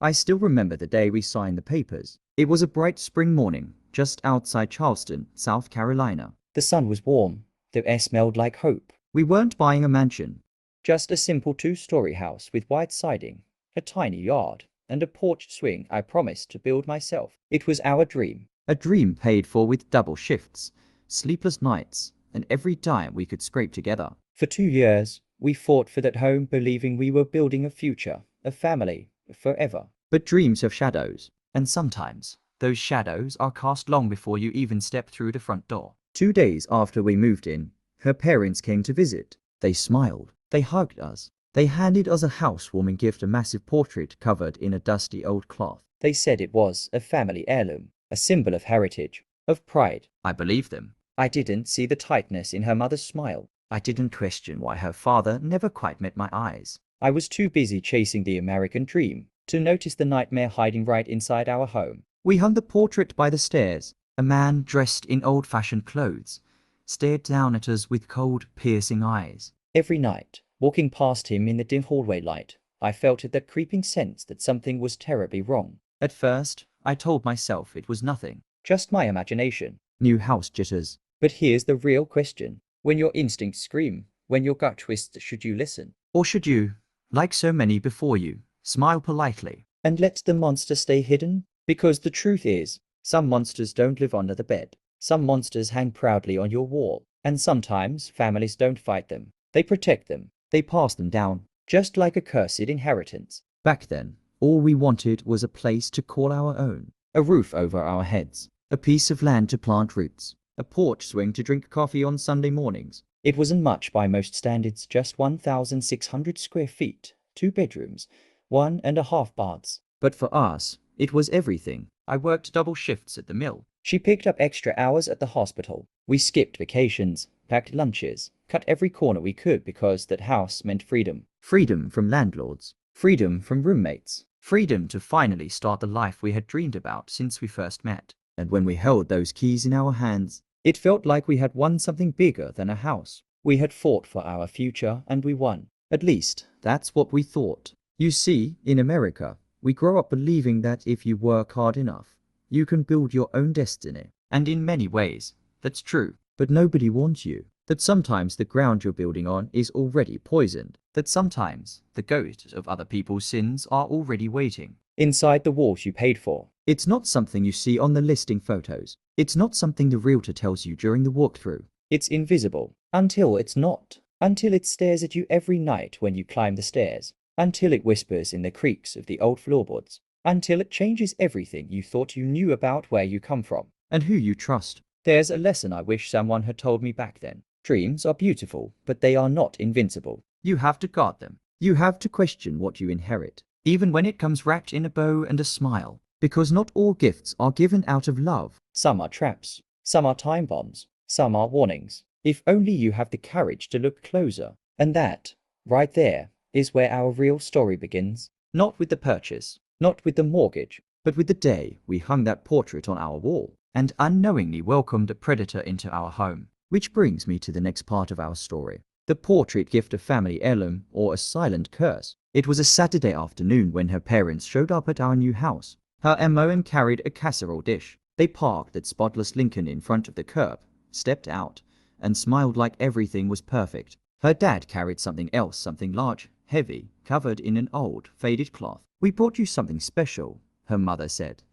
I still remember the day we signed the papers. It was a bright spring morning, just outside Charleston, South Carolina. The sun was warm. The air smelled like hope. We weren't buying a mansion. Just a simple two-story house with white siding, a tiny yard, and a porch swing I promised to build myself. It was our dream. A dream paid for with double shifts, sleepless nights, and every dime we could scrape together. For 2 years, we fought for that home, believing we were building a future, a family, forever. But dreams have shadows, and sometimes those shadows are cast long before you even step through the front door. 2 days after we moved in, her parents came to visit. They smiled. They hugged us. They handed us a housewarming gift, a massive portrait covered in a dusty old cloth. They said it was a family heirloom, a symbol of heritage, of pride. I believed them. I didn't see the tightness in her mother's smile. I didn't question why her father never quite met my eyes. I was too busy chasing the American dream to notice the nightmare hiding right inside our home. We hung the portrait by the stairs. A man dressed in old-fashioned clothes stared down at us with cold, piercing eyes. Every night, walking past him in the dim hallway light, I felt that creeping sense that something was terribly wrong. At first, I told myself it was nothing. Just my imagination. New house jitters. But here's the real question. When your instincts scream, when your gut twists, should you listen? Or should you, like so many before you, smile politely and let the monster stay hidden? Because the truth is, some monsters don't live under the bed. Some monsters hang proudly on your wall. And sometimes families don't fight them. They protect them. They pass them down, just like a cursed inheritance. Back then, all we wanted was a place to call our own. A roof over our heads. A piece of land to plant roots. A porch swing to drink coffee on Sunday mornings. It wasn't much by most standards, just 1,600 square feet, 2 bedrooms, 1.5 baths. But for us, it was everything. I worked double shifts at the mill. She picked up extra hours at the hospital. We skipped vacations, packed lunches, cut every corner we could because that house meant freedom. Freedom from landlords. Freedom from roommates. Freedom to finally start the life we had dreamed about since we first met. And when we held those keys in our hands, it felt like we had won something bigger than a house. We had fought for our future and we won. At least, that's what we thought. You see, in America, we grow up believing that if you work hard enough, you can build your own destiny. And in many ways, that's true. But nobody warns you that sometimes the ground you're building on is already poisoned. That sometimes the ghosts of other people's sins are already waiting inside the walls you paid for. It's not something you see on the listing photos. It's not something the realtor tells you during the walkthrough. It's invisible. Until it's not. Until it stares at you every night when you climb the stairs. Until it whispers in the creaks of the old floorboards. Until it changes everything you thought you knew about where you come from. And who you trust. There's a lesson I wish someone had told me back then. Dreams are beautiful, but they are not invincible. You have to guard them. You have to question what you inherit, even when it comes wrapped in a bow and a smile. Because not all gifts are given out of love. Some are traps. Some are time bombs. Some are warnings. If only you have the courage to look closer. And that, right there, is where our real story begins. Not with the purchase, not with the mortgage, but with the day we hung that portrait on our wall and unknowingly welcomed a predator into our home. Which brings me to the next part of our story. The portrait gift, a family heirloom, or a silent curse. It was a Saturday afternoon when her parents showed up at our new house. Her MOM carried a casserole dish. They parked that spotless Lincoln in front of the curb, stepped out, and smiled like everything was perfect. Her dad carried something else, something large, heavy, covered in an old, faded cloth. "We brought you something special," her mother said,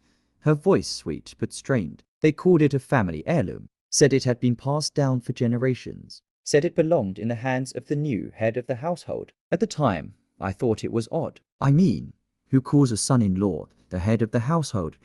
her voice sweet but strained. They called it a family heirloom, said it had been passed down for generations, said it belonged in the hands of the new head of the household. At the time, I thought it was odd. I mean, who calls a son-in-law the head of the household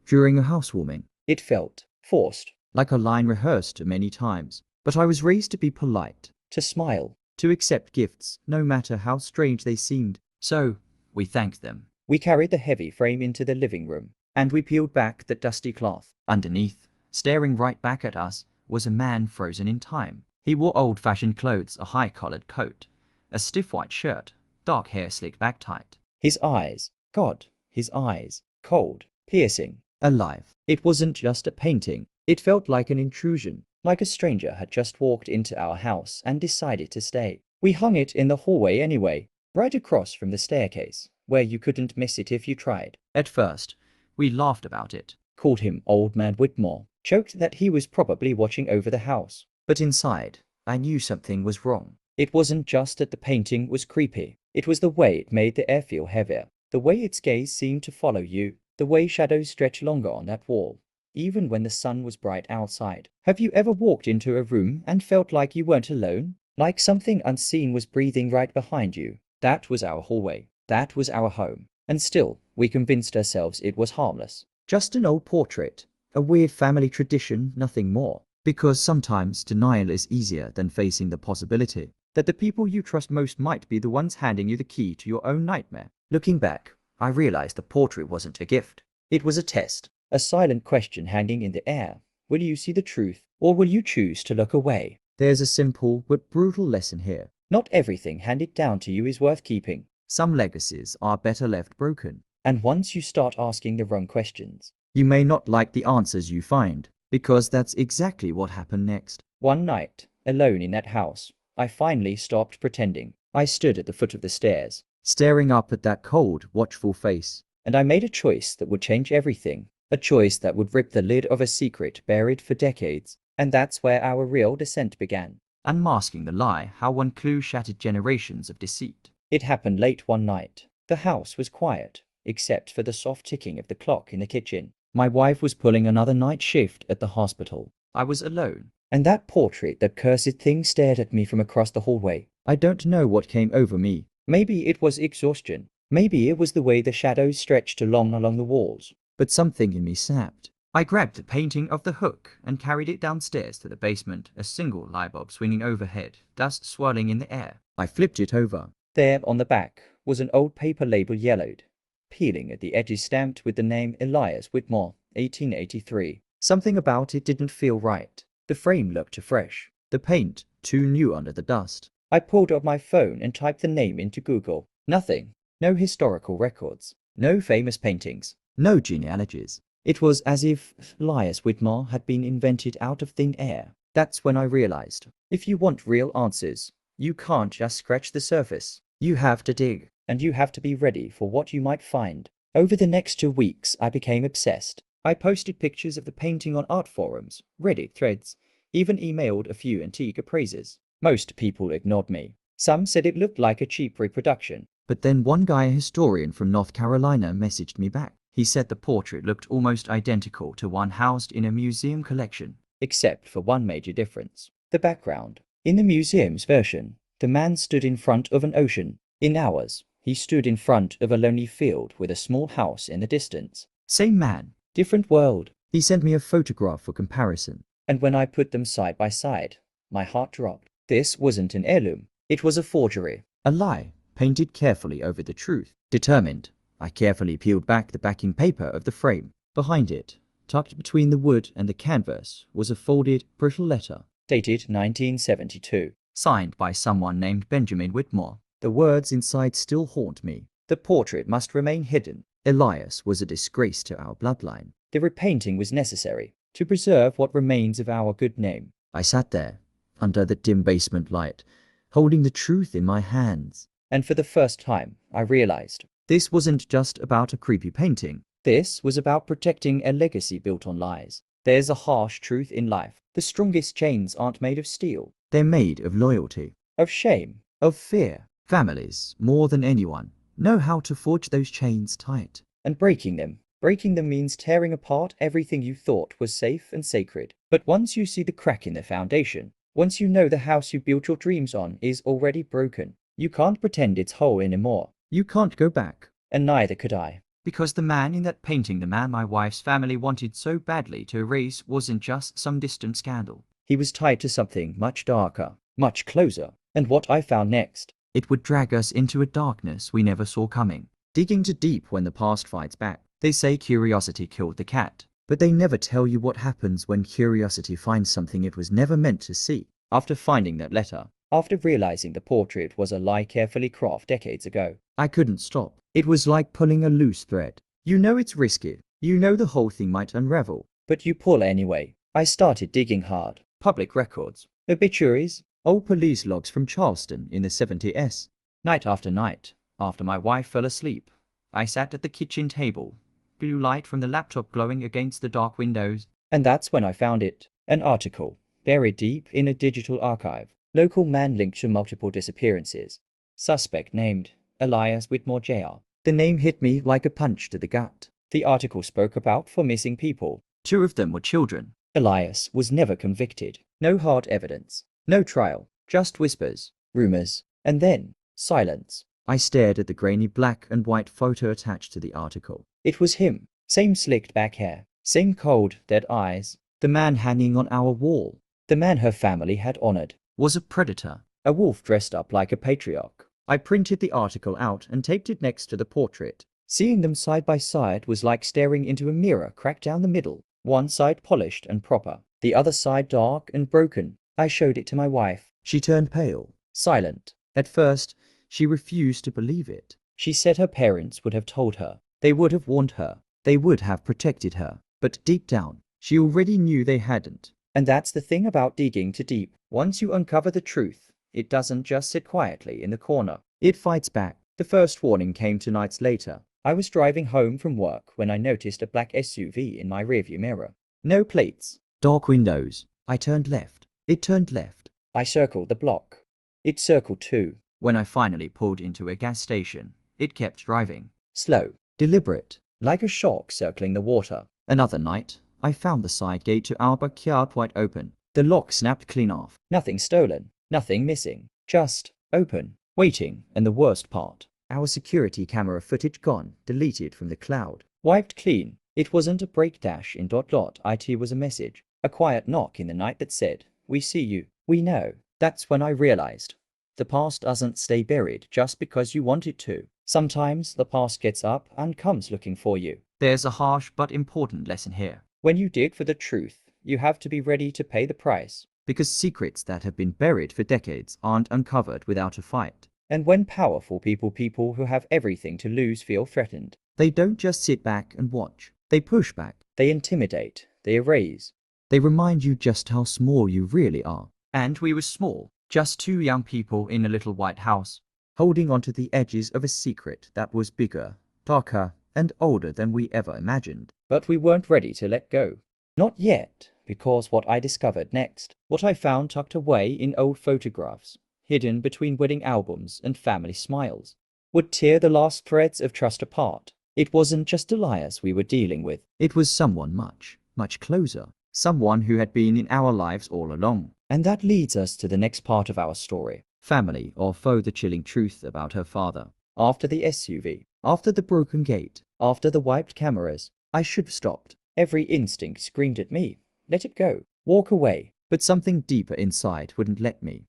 during a housewarming? It felt forced, like a line rehearsed many times. But I was raised to be polite, to smile, to accept gifts, no matter how strange they seemed. So, we thanked them. We carried the heavy frame into the living room, and we peeled back the dusty cloth. Underneath, staring right back at us, was a man frozen in time. He wore old-fashioned clothes, a high-collared coat, a stiff white shirt, dark hair slicked back tight. His eyes, God, his eyes, cold, piercing, alive. It wasn't just a painting. It felt like an intrusion, like a stranger had just walked into our house and decided to stay. We hung it in the hallway anyway, right across from the staircase, where you couldn't miss it if you tried. At first, we laughed about it, Called him Old Man Whitmore, joked that he was probably watching over the house. but inside, I knew something was wrong. It wasn't just that the painting was creepy, it was the way it made the air feel heavier, the way its gaze seemed to follow you, the way shadows stretched longer on that wall, even when the sun was bright outside. Have you ever walked into a room and felt like you weren't alone? Like something unseen was breathing right behind you? That was our hallway. That was our home. And still, we convinced ourselves it was harmless. Just an old portrait, a weird family tradition, nothing more. Because sometimes denial is easier than facing the possibility that the people you trust most might be the ones handing you the key to your own nightmare. Looking back, I realized the portrait wasn't a gift. It was a test. A silent question hanging in the air. Will you see the truth, or will you choose to look away? There's a simple but brutal lesson here. Not everything handed down to you is worth keeping. Some legacies are better left broken. And once you start asking the wrong questions, You may not like the answers you find, because that's exactly what happened next. one night, alone in that house, I finally stopped pretending. I stood at the foot of the stairs, Staring up at that cold, watchful face. and I made a choice that would change everything. A choice that would rip the lid of a secret buried for decades. And that's where our real descent began. Unmasking the lie, how one clue shattered generations of deceit. It happened late one night. The house was quiet, except for the soft ticking of the clock in the kitchen. My wife was pulling another night shift at the hospital. I was alone. And that portrait, that cursed thing, stared at me from across the hallway. I don't know what came over me. Maybe it was exhaustion. Maybe it was the way the shadows stretched along the walls. But something in me snapped. I grabbed the painting of the hook and carried it downstairs to the basement, a single light bulb swinging overhead, dust swirling in the air. I flipped it over. There, on the back, was an old paper label yellowed, peeling at the edges stamped with the name Elias Whitmore, 1883. Something about it didn't feel right. The frame looked too fresh. The paint too new under the dust. I pulled up my phone and typed the name into Google. Nothing. No historical records. No famous paintings. No genealogies. It was as if Elias Whitmore had been invented out of thin air. That's when I realized, if you want real answers, you can't just scratch the surface. You have to dig, and you have to be ready for what you might find. Over the next 2 weeks, I became obsessed. I posted pictures of the painting on art forums, Reddit threads, even emailed a few antique appraisers. Most people ignored me. Some said it looked like a cheap reproduction. But then one guy, a historian from North Carolina, messaged me back. He said the portrait looked almost identical to one housed in a museum collection. Except for one major difference. The background. In the museum's version, the man stood in front of an ocean. In ours, he stood in front of a lonely field with a small house in the distance. Same man. Different world. He sent me a photograph for comparison. And when I put them side by side, my heart dropped. This wasn't an heirloom. It was a forgery. A lie, painted carefully over the truth. Determined, I carefully peeled back the backing paper of the frame. Behind it, tucked between the wood and the canvas, was a folded, brittle letter. Dated 1972. Signed by someone named Benjamin Whitmore. The words inside still haunt me. The portrait must remain hidden. Elias was a disgrace to our bloodline. The repainting was necessary to preserve what remains of our good name. I sat there, under the dim basement light, holding the truth in my hands. And for the first time, I realized This wasn't just about a creepy painting. this was about protecting a legacy built on lies. There's a harsh truth in life. The strongest chains aren't made of steel, They're made of loyalty, of shame. of fear. Families, more than anyone, know how to forge those chains tight. And breaking them means tearing apart everything you thought was safe and sacred. But once you see the crack in the foundation, once you know the house you built your dreams on is already broken, you can't pretend it's whole anymore. You can't go back. And neither could I. Because the man in that painting, the man my wife's family wanted so badly to erase, wasn't just some distant scandal. He was tied to something much darker, much closer. And what I found next, It would drag us into a darkness we never saw coming. Digging too deep when the past fights back. They say curiosity killed the cat, but they never tell you what happens when curiosity finds something it was never meant to see. after finding that letter, after realizing the portrait was a lie carefully crafted decades ago, I couldn't stop. It was like pulling a loose thread. You know it's risky. You know the whole thing might unravel. but you pull anyway. I started digging hard. Public records, obituaries, Old police logs from Charleston in the 70s. night after night, after my wife fell asleep, I sat at the kitchen table, blue light from the laptop glowing against the dark windows. And that's when I found it. An article, buried deep in a digital archive. Local man linked to multiple disappearances. Suspect named Elias Whitmore Jr. The name hit me like a punch to the gut. The article spoke about 4 missing people. 2 of them were children. Elias was never convicted. No hard evidence. No trial. Just whispers, rumors, and then silence. I stared at the grainy black and white photo attached to the article. It was him. Same slicked back hair. Same cold, dead eyes. The man hanging on our wall The man her family had honored. was a predator. A wolf dressed up like a patriarch. I printed the article out and taped it next to the portrait. Seeing them side by side was like staring into a mirror cracked down the middle. One side polished and proper, the other side dark and broken. I showed it to my wife. She turned pale. Silent. At first, she refused to believe it. She said her parents would have told her. They would have warned her. They would have protected her. But deep down, she already knew they hadn't. And that's the thing about digging too deep. Once you uncover the truth, it doesn't just sit quietly in the corner. It fights back. The first warning came 2 nights later. I was driving home from work when I noticed a black SUV in my rearview mirror. No plates. Dark windows. I turned left. It turned left. I circled the block. It circled too. When I finally pulled into a gas station, it kept driving. Slow. Deliberate. Like a shark circling the water. Another night, I found the side gate to our backyard wide open. The lock snapped clean off. Nothing stolen. Nothing missing. Just open. Waiting. And the worst part. Our security camera footage gone, deleted from the cloud. Wiped clean. It wasn't a break dash in ... It was a message. A quiet knock in the night that said, "We see you. We know." That's when I realized. The past doesn't stay buried just because you want it to. Sometimes the past gets up and comes looking for you. There's a harsh but important lesson here. When you dig for the truth, you have to be ready to pay the price. Because secrets that have been buried for decades aren't uncovered without a fight. And when powerful people who have everything to lose feel threatened, they don't just sit back and watch. They push back. They intimidate. They erase. They remind you just how small you really are. And we were small. Just 2 young people in a little white house, holding onto the edges of a secret that was bigger, darker, and older than we ever imagined. But we weren't ready to let go. Not yet, because what I discovered next, what I found tucked away in old photographs, hidden between wedding albums and family smiles, would tear the last threads of trust apart. It wasn't just Elias we were dealing with. It was someone much, much closer. Someone who had been in our lives all along. And that leads us to the next part of our story. Family or foe, the chilling truth about her father. After the SUV, After the broken gate, after the wiped cameras, I should have stopped. Every instinct screamed at me. Let it go. Walk away. but something deeper inside wouldn't let me.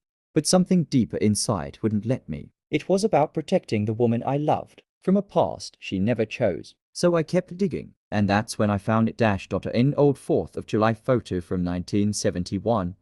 It was about protecting the woman I loved from a past she never chose. So I kept digging, and that's when I found it dashed onto an old 4th of July photo from 1971,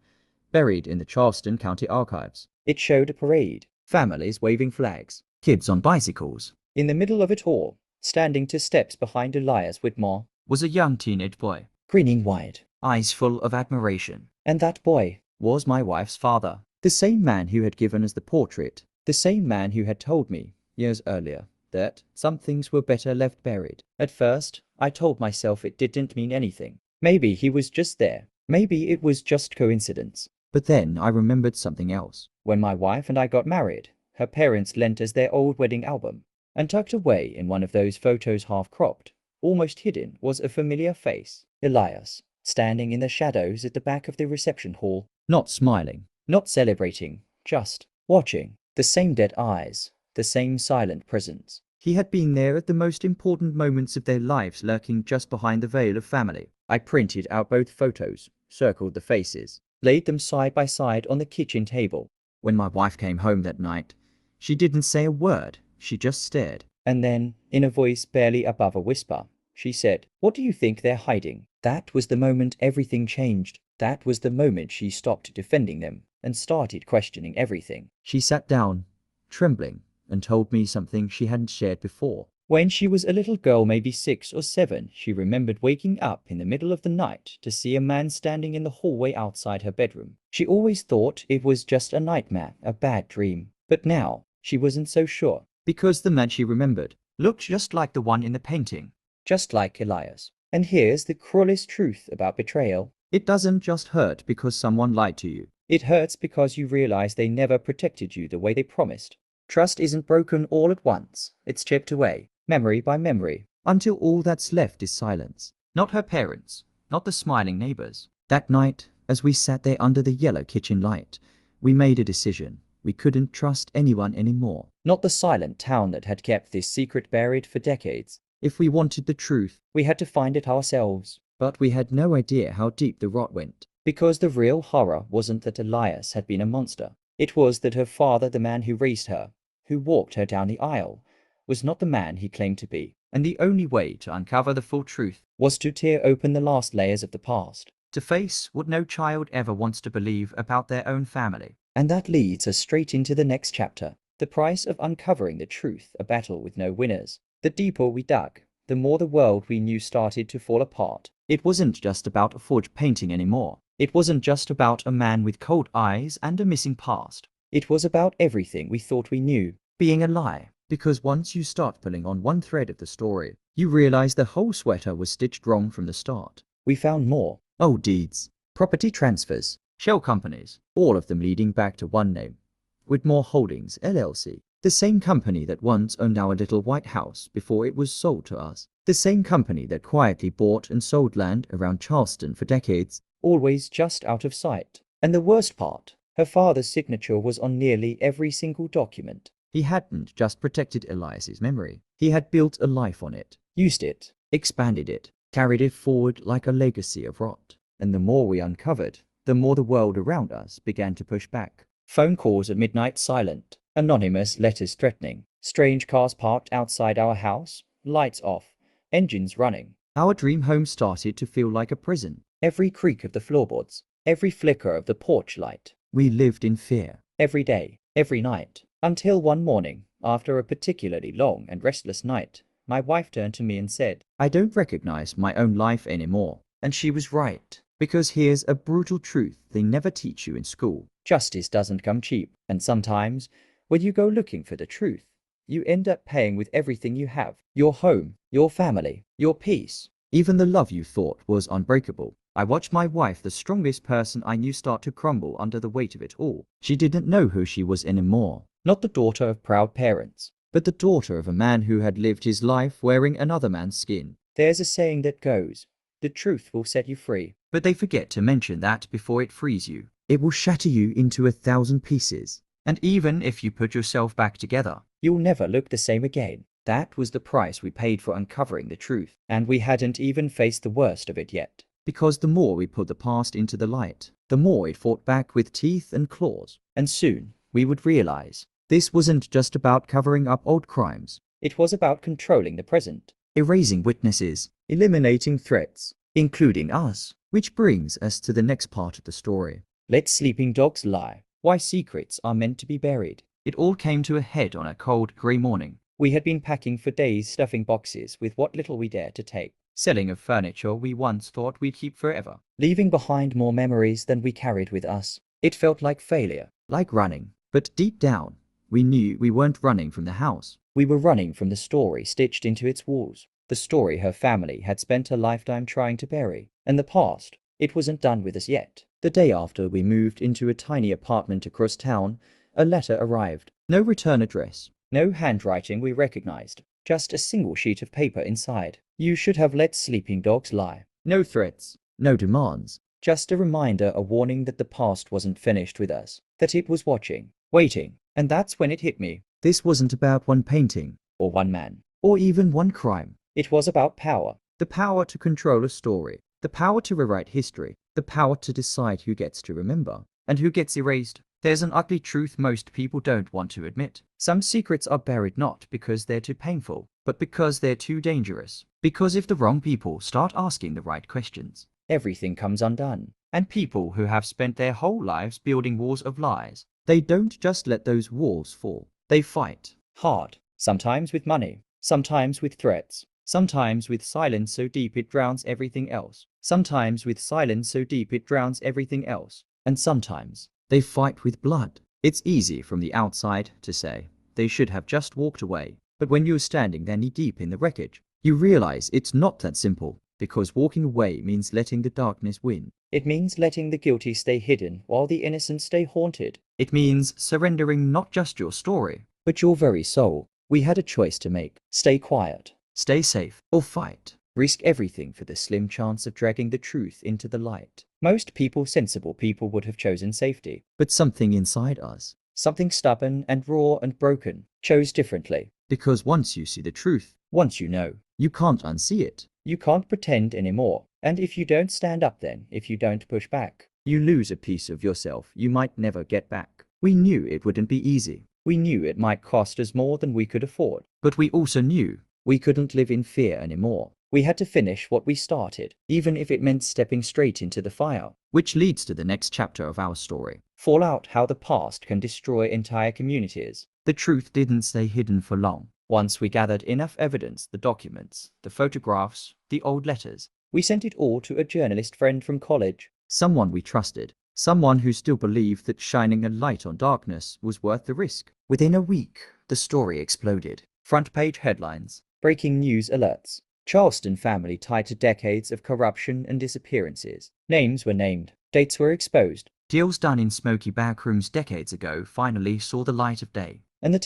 buried in the Charleston County Archives. It showed a parade, families waving flags, Kids on bicycles. in the middle of it all, standing 2 steps behind Elias Whitmore, Was a young teenage boy, grinning wide. eyes full of admiration. And that boy, Was my wife's father. the same man who had given us the portrait, the same man who had told me, years earlier, that some things were better left buried. At first, I told myself it didn't mean anything. Maybe he was just there. Maybe it was just coincidence. But then I remembered something else. When my wife and I got married, her parents lent us their old wedding album, and tucked away in one of those photos half-cropped, almost hidden, was a familiar face. Elias, standing in the shadows at the back of the reception hall, Not smiling. not celebrating, just watching. The same dead eyes, the same silent presence. He had been there at the most important moments of their lives, lurking just behind the veil of family. I printed out both photos, circled the faces, laid them side by side on the kitchen table, When my wife came home that night, she didn't say a word. She just stared. and then, in a voice barely above a whisper, she said, "What do you think they're hiding?" That was the moment everything changed. That was the moment she stopped defending them and started questioning everything. She sat down, trembling, and told me something she hadn't shared before. When she was a little girl, maybe 6 or 7, she remembered waking up in the middle of the night to see a man standing in the hallway outside her bedroom. She always thought it was just a nightmare, a bad dream. But now, she wasn't so sure. Because the man she remembered looked just like the one in the painting. Just like Elias. And here's the cruelest truth about betrayal. It doesn't just hurt because someone lied to you. It hurts because you realize they never protected you the way they promised. Trust isn't broken all at once. It's chipped away, memory by memory, Until all that's left is silence. Not her parents, not the smiling neighbors. That night, as we sat there under the yellow kitchen light, we made a decision. We couldn't trust anyone anymore. not the silent town that had kept this secret buried for decades. If we wanted the truth, We had to find it ourselves. but we had no idea how deep the rot went. Because the real horror wasn't that Elias had been a monster. It was that her father, the man who raised her, who walked her down the aisle, was not the man he claimed to be. And the only way to uncover the full truth, Was to tear open the last layers of the past. to face what no child ever wants to believe about their own family. And that leads us straight into the next chapter. The price of uncovering the truth, a battle with no winners. The deeper we dug, the more the world we knew started to fall apart. It wasn't just about a forged painting anymore. It wasn't just about a man with cold eyes and a missing past. It was about everything we thought we knew. Being a lie. Because once you start pulling on one thread of the story, you realize the whole sweater was stitched wrong from the start. We found more. Old deeds, Property transfers. shell companies, all of them leading back to one name. Whitmore Holdings, LLC. The same company that once owned our little white house before it was sold to us. The same company that quietly bought and sold land around Charleston for decades. Always just out of sight. And the worst part, her father's signature was on nearly every single document. He hadn't just protected Elias's memory. He had built a life on it, Used it. expanded it, carried it forward like a legacy of rot. And the more we uncovered, the more the world around us began to push back. Phone calls at midnight silent. Anonymous letters threatening. Strange cars parked outside our house. Lights off. Engines running. Our dream home started to feel like a prison. Every creak of the floorboards. Every flicker of the porch light. We lived in fear. Every day. Every night. Until one morning, after a particularly long and restless night, my wife turned to me and said, I don't recognize my own life anymore. And she was right. Because here's a brutal truth they never teach you in school. justice doesn't come cheap. And sometimes, when you go looking for the truth, you end up paying with everything you have. Your home, your family, your peace. Even the love you thought was unbreakable. I watched my wife, the strongest person I knew, start to crumble under the weight of it all. She didn't know who she was anymore. Not the daughter of proud parents. But the daughter of a man who had lived his life wearing another man's skin. There's a saying that goes, the truth will set you free. But they forget to mention that before it frees you. It will shatter you into 1,000 pieces. And even if you put yourself back together, You'll never look the same again. That was the price we paid for uncovering the truth. And we hadn't even faced the worst of it yet. because the more we put the past into the light, the more it fought back with teeth and claws. And soon, we would realize This wasn't just about covering up old crimes, it was about controlling the present. erasing witnesses, eliminating threats, including us. Which brings us to the next part of the story. Let sleeping dogs lie. Why secrets are meant to be buried. It all came to a head on a cold, grey morning. We had been packing for days, stuffing boxes with what little we dared to take, Selling of furniture we once thought we'd keep forever. leaving behind more memories than we carried with us. It felt like failure. Like running. But deep down, we knew we weren't running from the house. We were running from the story stitched into its walls. The story her family had spent a lifetime trying to bury. And the past, it wasn't done with us yet. The day after we moved into a tiny apartment across town, a letter arrived. No return address. No handwriting we recognized. Just a single sheet of paper inside. You should have let sleeping dogs lie. No threats. No demands. Just a reminder, a warning that the past wasn't finished with us. That it was watching, waiting. And that's when it hit me. This wasn't about one painting, Or one man. or even one crime. It was about power. The power to control a story. The power to rewrite history. The power to decide who gets to remember and who gets erased. There's an ugly truth most people don't want to admit. Some secrets are buried not because they're too painful, but because they're too dangerous. Because if the wrong people start asking the right questions, Everything comes undone. and people who have spent their whole lives building walls of lies, they don't just let those walls fall. They fight. Hard. Sometimes with money. Sometimes with threats. Sometimes with silence so deep it drowns everything else. Sometimes with silence so deep it drowns everything else. And sometimes they fight with blood. It's easy from the outside to say they should have just walked away. But when you're standing there knee-deep in the wreckage, you realize it's not that simple, because walking away means letting the darkness win. It means letting the guilty stay hidden while the innocent stay haunted. It means surrendering not just your story, But your very soul. We had a choice to make. Stay quiet. stay safe, or fight. Risk everything for the slim chance of dragging the truth into the light. Most people, sensible people, would have chosen safety. But something inside us, Something stubborn and raw and broken, chose differently. because once you see the truth, Once you know, you can't unsee it. you can't pretend anymore. And if you don't stand up then, if you don't push back, You lose a piece of yourself you might never get back. We knew it wouldn't be easy, we knew it might cost us more than we could afford. but we also knew We couldn't live in fear anymore. We had to finish what we started, even if it meant stepping straight into the fire. which leads to the next chapter of our story. Fallout: how the past can destroy entire communities. The truth didn't stay hidden for long. Once we gathered enough evidence, the documents, the photographs, the old letters, we sent it all to a journalist friend from college. Someone we trusted, someone who still believed that shining a light on darkness was worth the risk. Within a week, the story exploded. Front page headlines. Breaking news alerts. Charleston family tied to decades of corruption and disappearances. Names were named. Dates were exposed. Deals done in smoky backrooms decades ago finally saw the light of day. And the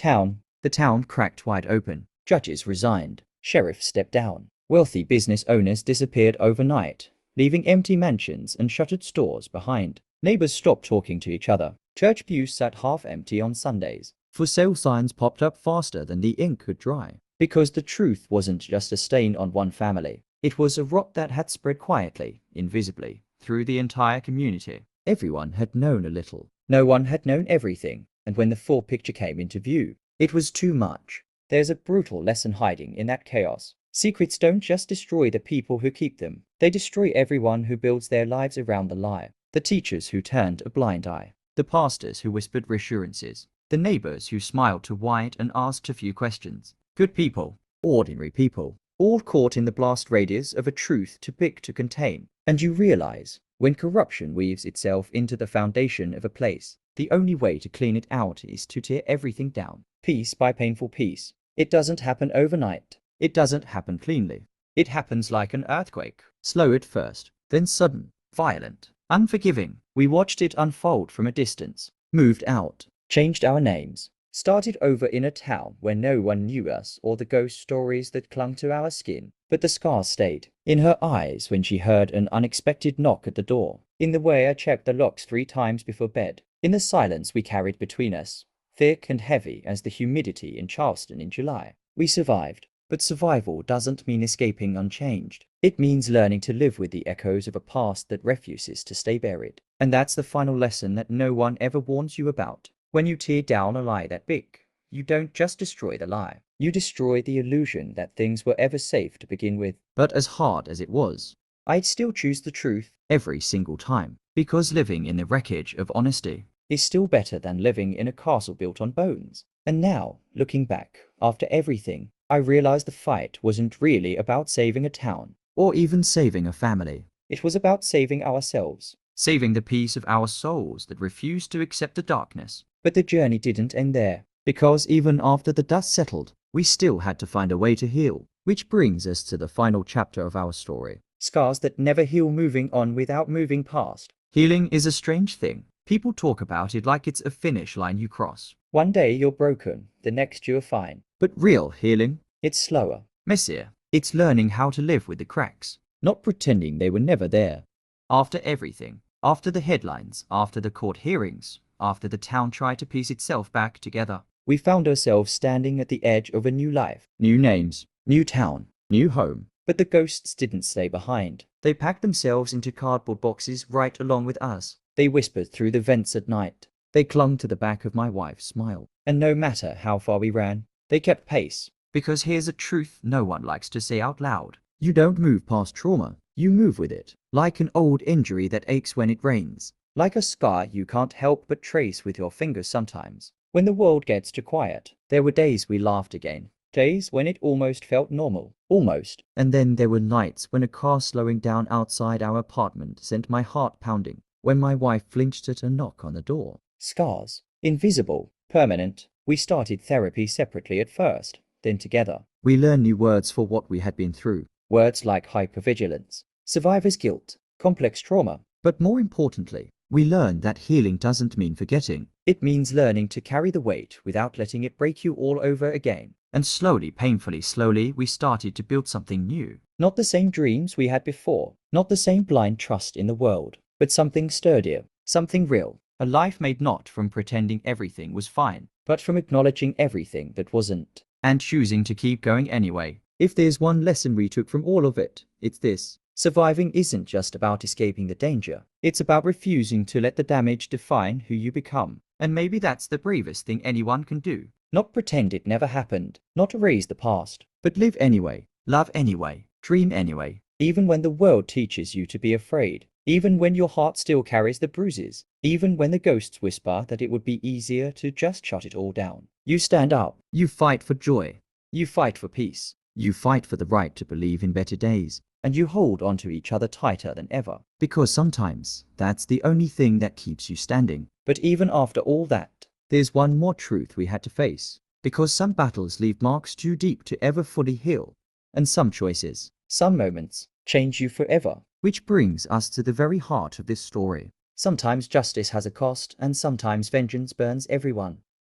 town cracked wide open. judges resigned. Sheriff stepped down. Wealthy business owners disappeared overnight, leaving empty mansions and shuttered stores behind. Neighbors stopped talking to each other. Church pews sat half empty on Sundays. For sale signs popped up faster than the ink could dry. Because the truth wasn't just a stain on one family. It was a rot that had spread quietly, invisibly, Through the entire community. Everyone had known a little. No one had known everything, and when the full picture came into view, it was too much. There's a brutal lesson hiding in that chaos. Secrets don't just destroy the people who keep them. They destroy everyone who builds their lives around the lie. The teachers who turned a blind eye. The pastors who whispered reassurances. The neighbors who smiled to White and asked a few questions. Good people, Ordinary people, all caught in the blast radius of a truth too big to contain. And you realize, when corruption weaves itself into the foundation of a place, the only way to clean it out is to tear everything down, piece by painful piece. It doesn't happen overnight. it doesn't happen cleanly. It happens like an earthquake. Slow at first, then sudden, violent, unforgiving. We watched it unfold from a distance, Moved out. changed our names, started over in a town where no one knew us or the ghost stories that clung to our skin. But the scars stayed. In her eyes when she heard an unexpected knock at the door. In the way I checked the locks 3 times before bed. In the silence we carried between us, thick and heavy as the humidity in Charleston in July. We survived. But survival doesn't mean escaping unchanged. It means learning to live with the echoes of a past that refuses to stay buried. And that's the final lesson that no one ever warns you about. When you tear down a lie that big, you don't just destroy the lie. You destroy the illusion that things were ever safe to begin with. But as hard as it was, I'd still choose the truth. every single time, because living in the wreckage of honesty Is still better than living in a castle built on bones. And now, looking back, after everything, I realized the fight wasn't really about saving a town. or even saving a family, It was about saving ourselves. saving the peace of our souls that refused to accept the darkness. But the journey didn't end there. Because even after the dust settled, we still had to find a way to heal. Which brings us to the final chapter of our story. Scars that never heal, moving on without moving past. Healing is a strange thing. People talk about it like it's a finish line you cross. One day you're broken, the next you're fine. But real healing, It's slower. messier. It's learning how to live with the cracks. Not pretending they were never there. After everything, after the headlines, after the court hearings, after the town tried to piece itself back together. We found ourselves standing at the edge of a new life. New names, New town. new home. But the ghosts didn't stay behind. They packed themselves into cardboard boxes right along with us. They whispered through the vents at night. They clung to the back of my wife's smile. And no matter how far we ran, they kept pace. Because here's a truth no one likes to say out loud. You don't move past trauma, you move with it. Like an old injury that aches when it rains. Like a scar you can't help but trace with your fingers sometimes. When the world gets too quiet, there were days we laughed again. Days when it almost felt normal. Almost. And then there were nights when a car slowing down outside our apartment sent my heart pounding. When my wife flinched at a knock on the door. Scars. Invisible. Permanent. We started therapy separately at first. then together. We learn new words for what we had been through. Words like hypervigilance, survivor's guilt, complex trauma. But more importantly, we learn that healing doesn't mean forgetting. It means learning to carry the weight without letting it break you all over again. And slowly, painfully slowly, we started to build something new. Not the same dreams we had before, not the same blind trust in the world, but something sturdier, something real. A life made not from pretending everything was fine, but from acknowledging everything that wasn't. and choosing to keep going anyway. If there's one lesson we took from all of it, it's this. Surviving isn't just about escaping the danger. It's about refusing to let the damage define who you become. And maybe that's the bravest thing anyone can do. Not pretend it never happened, not erase the past, But live anyway, love anyway, dream anyway. even when the world teaches you to be afraid, even when your heart still carries the bruises, even when the ghosts whisper that it would be easier to just shut it all down. You stand up, You fight for joy. you fight for peace, You fight for the right to believe in better days. and you hold onto each other tighter than ever. Because sometimes that's the only thing that keeps you standing. But even after all that, There's one more truth we had to face. Because some battles leave marks too deep to ever fully heal. And some choices, some moments change you forever. which brings us to the very heart of this story. Sometimes justice has a cost, and sometimes vengeance burns everyone.